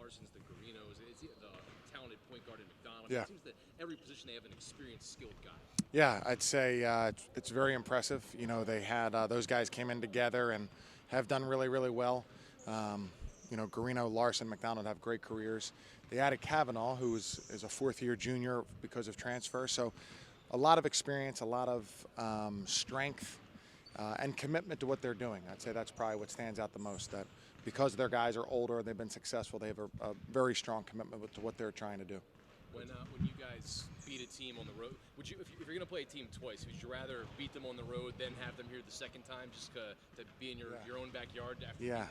Larsons, the Guarinos, the talented point guard in McDonald. Yeah. It seems that every position they have an experienced, skilled guy. Yeah, I'd say it's very impressive. You know, they had those guys came in together and have done really, really well. You know, Guarino, Larson, McDonald have great careers. They added Kavanaugh, who is a fourth-year junior because of transfer. So a lot of experience, a lot of strength, and commitment to what they're doing. I'd say that's probably what stands out the most, that because their guys are older, they've been successful, they have a very strong commitment to what they're trying to do. When you guys beat a team on the road, would you, if you're going to play a team twice, would you rather beat them on the road than have them here the second time, just to be in your own backyard? Yeah,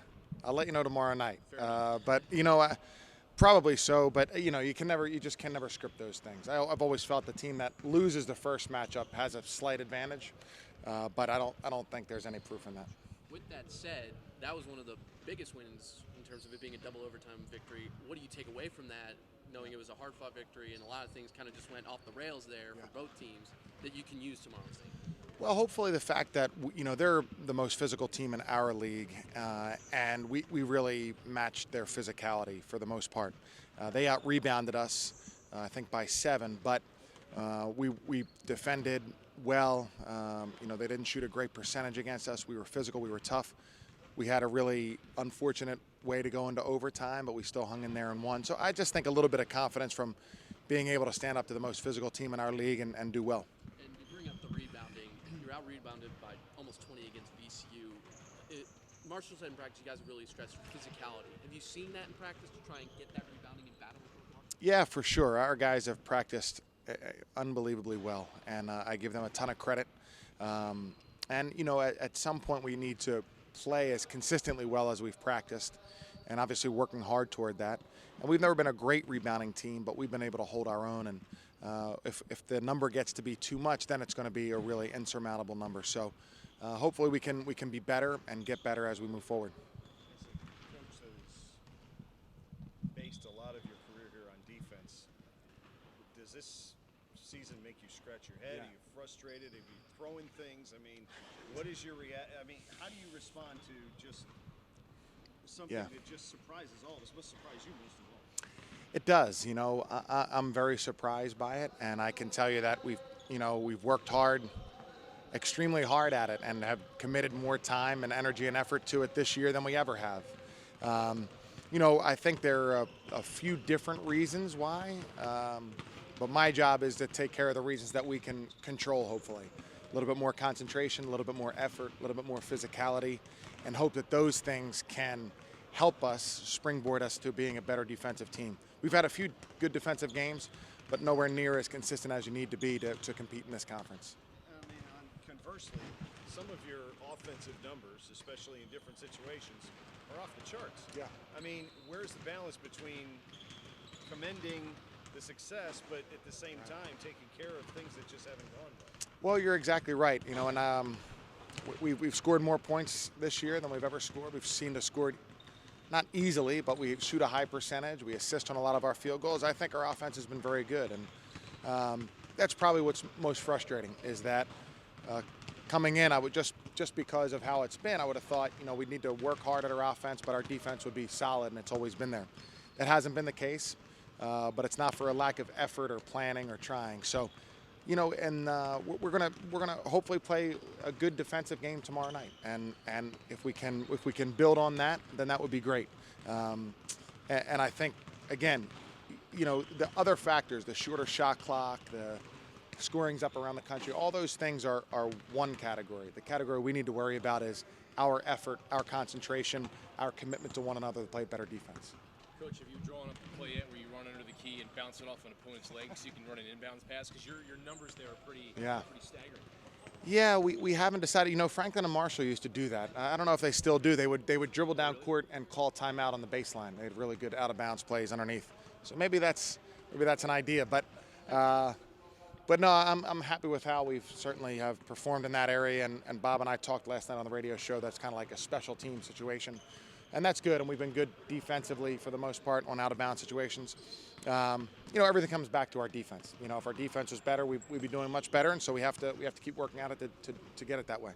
I'll let you know tomorrow night. But you know, probably so. But you know, you just can never script those things. I've always felt the team that loses the first matchup has a slight advantage, but I don't think there's any proof in that. With that said, that was one of the biggest wins in terms of it being a double overtime victory. What do you take away from that, knowing it was a hard-fought victory and a lot of things kind of just went off the rails there for both teams, that you can use tomorrow's game? Well, hopefully the fact that, you know, they're the most physical team in our league, and we really matched their physicality for the most part. They out-rebounded us, I think, by 7, but we defended well. You know, they didn't shoot a great percentage against us. We were physical. We were tough. We had a really unfortunate way to go into overtime, but we still hung in there and won. So I just think a little bit of confidence from being able to stand up to the most physical team in our league and do well. And you bring up the rebounding. You're out-rebounded by almost 20 against VCU. Marshall said in practice you guys really stressed physicality. Have you seen that in practice to try and get that rebounding and battle with Marshall? Yeah, for sure. Our guys have practiced unbelievably well, and I give them a ton of credit. And, you know, at some point we need to play as consistently well as we've practiced, and obviously working hard toward that. And we've never been a great rebounding team, but we've been able to hold our own. And if the number gets to be too much, then it's going to be a really insurmountable number. So hopefully we can be better and get better as we move forward. Coach has based a lot of your career here on defense. Does this season make you scratch your head? Yeah. Are you frustrated? Are you throwing things? I mean, what is your I mean, how do you respond to just something that just surprises all of us? Must surprise you most of all. It does. You know, I'm very surprised by it, and I can tell you that we've worked hard, extremely hard at it, and have committed more time and energy and effort to it this year than we ever have. You know, I think there are a few different reasons why, but my job is to take care of the reasons that we can control, hopefully. A little bit more concentration, a little bit more effort, a little bit more physicality, and hope that those things can help us springboard us to being a better defensive team. We've had a few good defensive games, but nowhere near as consistent as you need to be to compete in this conference. I mean, conversely, some of your offensive numbers, especially in different situations, are off the charts. Yeah. I mean, where's the balance between commending the success, but at the same time taking care of things that just haven't gone well? Well, you're exactly right. You know, and we've scored more points this year than we've ever scored. We've seen to score not easily, but we shoot a high percentage. We assist on a lot of our field goals. I think our offense has been very good, and that's probably what's most frustrating is that coming in, I would just because of how it's been, I would have thought, you know, we'd need to work hard at our offense, but our defense would be solid, and it's always been there. That hasn't been the case, but it's not for a lack of effort or planning or trying. So, you know, and we're gonna hopefully play a good defensive game tomorrow night, and if we can build on that, then that would be great. And I think, again, you know, the other factors, the shorter shot clock, the scoring's up around the country, all those things are one category. The category we need to worry about is our effort, our concentration, our commitment to one another to play better defense. Coach, have you drawn up the play yet where you run under the key and bounce it off an opponent's leg so you can run an inbounds pass? Because your numbers there are pretty staggering. Yeah, we haven't decided. You know, Franklin and Marshall used to do that. I don't know if they still do. They would dribble down court and call timeout on the baseline. They had really good out of bounds plays underneath. So maybe that's an idea. But no, I'm happy with how we've certainly have performed in that area. And Bob and I talked last night on the radio show. That's kind of like a special team situation. And that's good, and we've been good defensively for the most part on out-of-bounds situations. You know, everything comes back to our defense. You know, if our defense was better, we'd be doing much better, and so we have to keep working at it to get it that way.